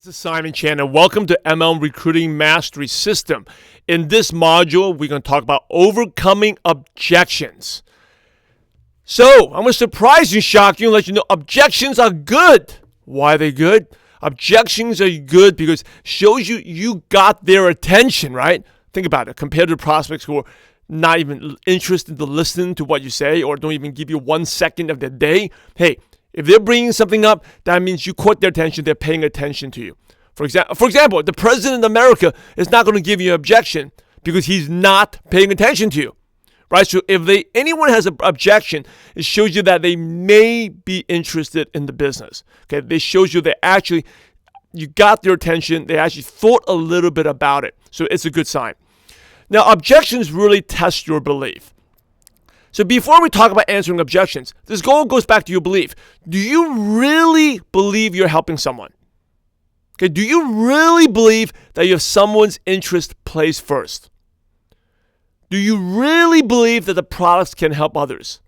This is Simon Chan and welcome to MLM Recruiting Mastery System. In this module, we're going to talk about overcoming objections. So, I'm going to surprise you, shock you, and let you know objections are good. Why are they good? Objections are good because it shows you got their attention, right? Think about it. Compared to prospects who are not even interested to listen to what you say or don't even give you 1 second of their day. Hey, if they're bringing something up, that means you caught their attention. They're paying attention to you. For example, the president of America is not going to give you an objection because he's not paying attention to you, right? So if anyone has an objection, it shows you that they may be interested in the business. Okay, it shows you you got their attention. They actually thought a little bit about it. So it's a good sign. Now, objections really test your belief. So before we talk about answering objections, this goal goes back to your belief. Do you really believe you're helping someone? Okay, do you really believe that you have someone's interest placed first? Do you really believe that the products can help others?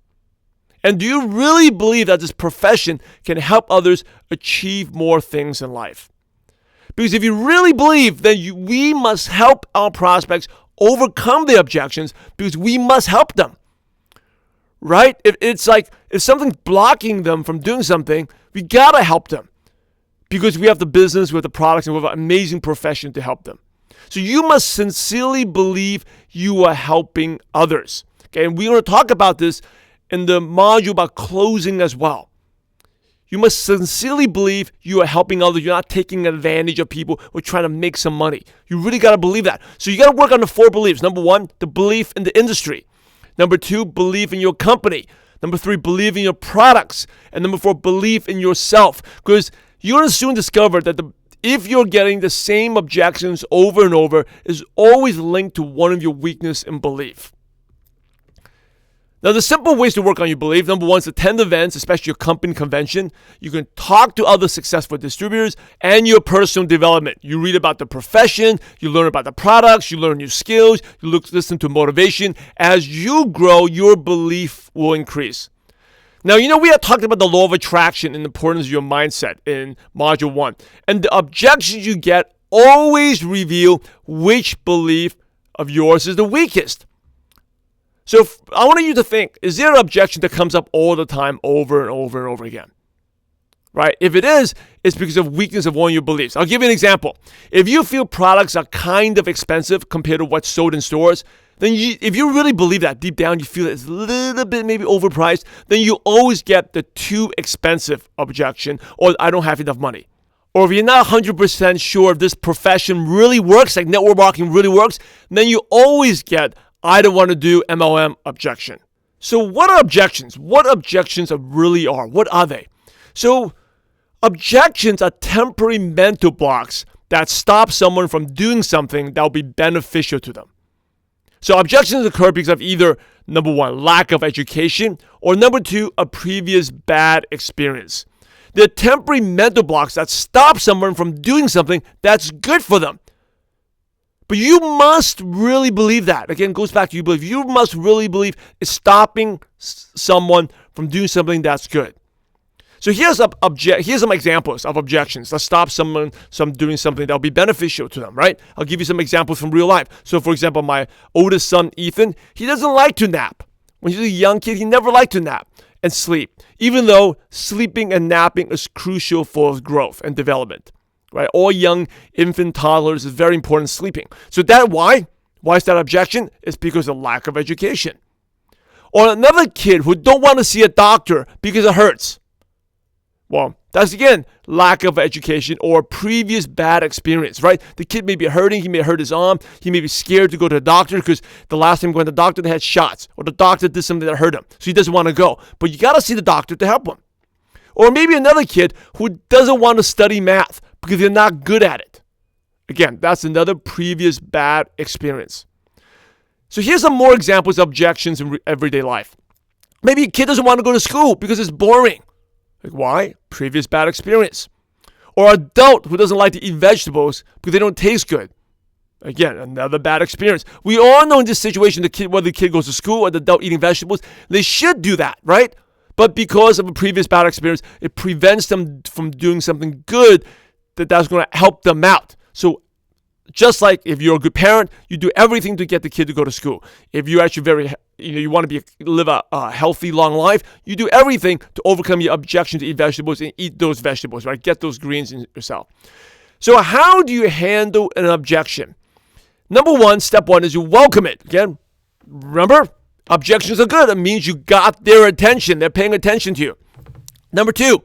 And do you really believe that this profession can help others achieve more things in life? Because if you really believe, then we must help our prospects overcome the objections because we must help them. Right? If something's blocking them from doing something, we gotta help them. Because we have the business, we have the products, and we have an amazing profession to help them. So you must sincerely believe you are helping others. Okay, and we're going to talk about this in the module about closing as well. You must sincerely believe you are helping others. You're not taking advantage of people or trying to make some money. You really got to believe that. So you got to work on the 4 beliefs. Number 1, the belief in the industry. Number 2, believe in your company. Number 3, believe in your products. And number 4, believe in yourself. Because you're going to soon discover that if you're getting the same objections over and over, is always linked to one of your weakness in belief. Now, the simple ways to work on your belief, number 1 is attend events, especially your company convention. You can talk to other successful distributors and your personal development. You read about the profession, you learn about the products, you learn new skills, you listen to motivation. As you grow, your belief will increase. Now, we had talked about the law of attraction and the importance of your mindset in Module 1. And the objections you get always reveal which belief of yours is the weakest. So I want you to think, is there an objection that comes up all the time over and over and over again? Right? If it is, it's because of weakness of one of your beliefs. I'll give you an example. If you feel products are kind of expensive compared to what's sold in stores, then if you really believe that deep down, you feel it's a little bit maybe overpriced, then you always get the too expensive objection or I don't have enough money. Or if you're not 100% sure if this profession really works, like network marketing really works, then you always get I don't want to do MLM objection. So what are objections? What objections really are? What are they? So objections are temporary mental blocks that stop someone from doing something that will be beneficial to them. So objections occur because of either, number 1, lack of education, or number 2, a previous bad experience. They're temporary mental blocks that stop someone from doing something that's good for them. But you must really believe that. Again, it goes back to you believe. You must really believe it's stopping someone from doing something that's good. So here's some examples of objections that stop someone from doing something that will be beneficial to them, right? I'll give you some examples from real life. So for example, my oldest son, Ethan, he doesn't like to nap. When he was a young kid, he never liked to nap and sleep, even though sleeping and napping is crucial for his growth and development, right? All young infant toddlers is very important sleeping. So why? Why is that objection? It's because of lack of education. Or another kid who don't want to see a doctor because it hurts. Well, that's again, lack of education or previous bad experience, right? The kid may be hurting, he may hurt his arm, he may be scared to go to the doctor because the last time he went to the doctor, they had shots, or the doctor did something that hurt him, so he doesn't want to go. But you got to see the doctor to help him. Or maybe another kid who doesn't want to study math because they're not good at it. Again, that's another previous bad experience. So here's some more examples of objections in everyday life. Maybe a kid doesn't want to go to school because it's boring. Like why? Previous bad experience. Or an adult who doesn't like to eat vegetables because they don't taste good. Again, another bad experience. We all know in this situation, whether the kid goes to school or the adult eating vegetables, they should do that, right? But because of a previous bad experience, it prevents them from doing something good that's going to help them out. So just like if you're a good parent, you do everything to get the kid to go to school. If you're actually you want to live a healthy, long life, you do everything to overcome your objection to eat vegetables and eat those vegetables, right? Get those greens in yourself. So how do you handle an objection? Number one, step one is you welcome it. Again, remember, objections are good. It means you got their attention. They're paying attention to you. Number two,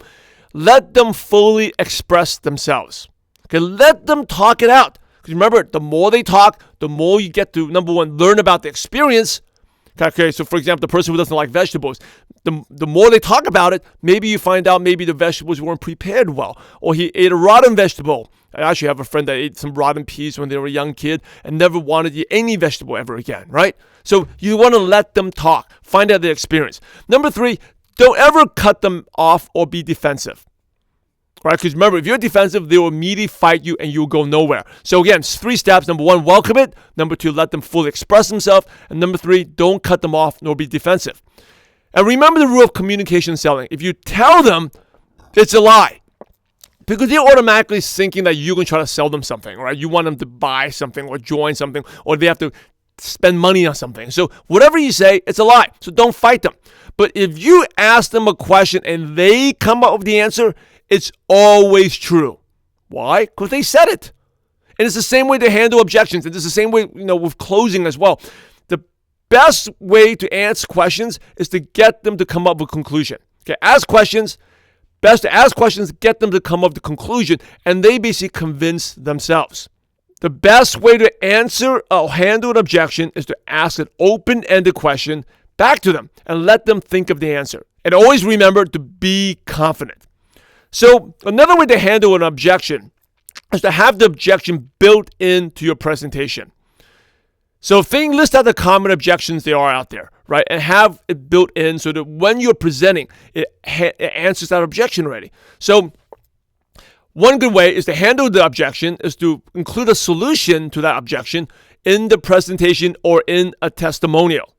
let them fully express themselves. Okay, let them talk it out. Because remember, the more they talk, the more you get to, number one, learn about the experience. Okay, so for example, the person who doesn't like vegetables, the more they talk about it, maybe you find out maybe the vegetables weren't prepared well, or he ate a rotten vegetable. I actually have a friend that ate some rotten peas when they were a young kid and never wanted to eat any vegetable ever again, right? So you want to let them talk, find out their experience. Number three, don't ever cut them off or be defensive. Right? Because remember, if you're defensive, they will immediately fight you and you'll go nowhere. So again, it's 3 steps. Number one, welcome it. Number two, let them fully express themselves. And number three, don't cut them off nor be defensive. And remember the rule of communication selling. If you tell them, it's a lie. Because they're automatically thinking that you're going to try to sell them something, right? You want them to buy something or join something, or they have to spend money on something. So whatever you say, it's a lie. So don't fight them. But if you ask them a question and they come up with the answer, it's always true. Why? Because they said it. And it's the same way to handle objections. And it's the same way, with closing as well. The best way to answer questions is to get them to come up with a conclusion. Okay, ask questions. Best to ask questions, get them to come up with the conclusion, and they basically convince themselves. The best way to answer or handle an objection is to ask an open-ended question back to them and let them think of the answer. And always remember to be confident. So another way to handle an objection is to have the objection built into your presentation. So list out the common objections there are out there, right? And have it built in so that when you're presenting, it answers that objection already. So one good way is to handle the objection is to include a solution to that objection in the presentation or in a testimonial.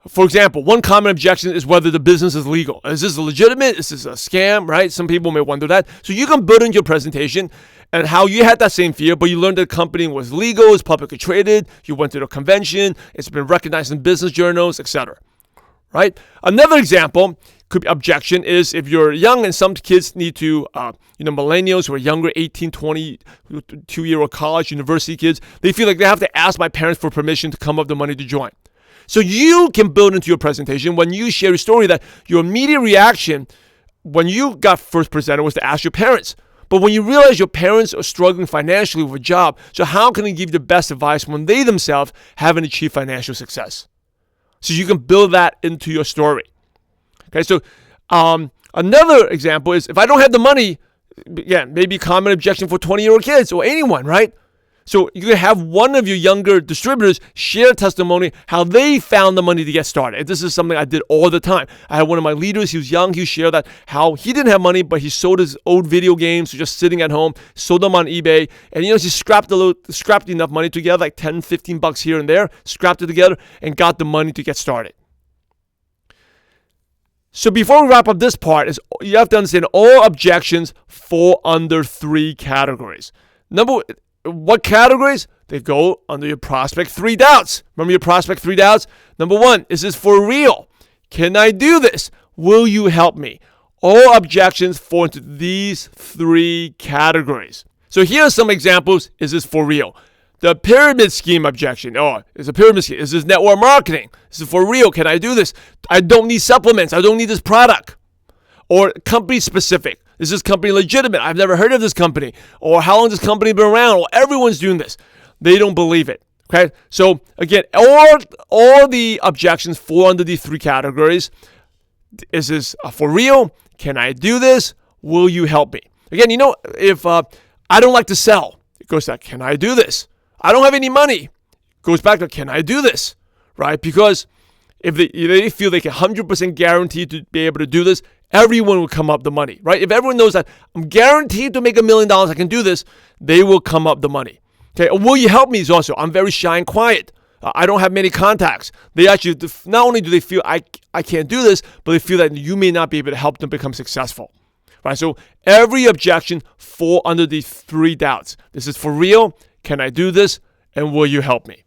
For example, one common objection is whether the business is legal. Is this legitimate? Is this a scam, right? Some people may wonder that. So you can build in your presentation and how you had that same fear, but you learned that the company was legal, it's publicly traded, you went to the convention, it's been recognized in business journals, etc. Right? Another example could be objection is if you're young and some kids need to, millennials who are younger, 18, 20, 2-year-old college, university kids, they feel like they have to ask my parents for permission to come up with the money to join. So you can build into your presentation when you share your story that your immediate reaction when you got first presented was to ask your parents. But when you realize your parents are struggling financially with a job, so how can they give you the best advice when they themselves haven't achieved financial success? So you can build that into your story. Okay, so another example is if I don't have the money, again, maybe a common objection for 20-year-old kids or anyone, right? So you can have one of your younger distributors share a testimony how they found the money to get started. This is something I did all the time. I had one of my leaders, he was young, he shared that how he didn't have money, but he sold his old video games, just sitting at home, sold them on eBay, and he scrapped enough money together, like 10, 15 bucks here and there, scrapped it together, and got the money to get started. So before we wrap up this part, you have to understand all objections fall under 3 categories. What categories? They go under your prospect 3 doubts. Remember your prospect 3 doubts? Number 1, is this for real? Can I do this? Will you help me? All objections fall into these 3 categories. So here are some examples. Is this for real? The pyramid scheme objection. Oh, it's a pyramid scheme. Is this network marketing? Is this for real? Can I do this? I don't need supplements. I don't need this product. Or company specific. Is this company legitimate? I've never heard of this company. Or how long has this company been around? Or everyone's doing this. They don't believe it. Okay? So again, all the objections fall under these 3 categories. Is this for real? Can I do this? Will you help me? Again, if I don't like to sell, it goes to, can I do this? I don't have any money. It goes back to, can I do this? Right? Because if they feel they can 100% guaranteed to be able to do this, everyone will come up the money, right? If everyone knows that I'm guaranteed to make $1 million, I can do this, they will come up the money. Okay, will you help me is also, I'm very shy and quiet. I don't have many contacts. They actually, not only do they feel I can't do this, but they feel that you may not be able to help them become successful. right? So every objection fall under these 3 doubts. This is for real. Can I do this? And will you help me?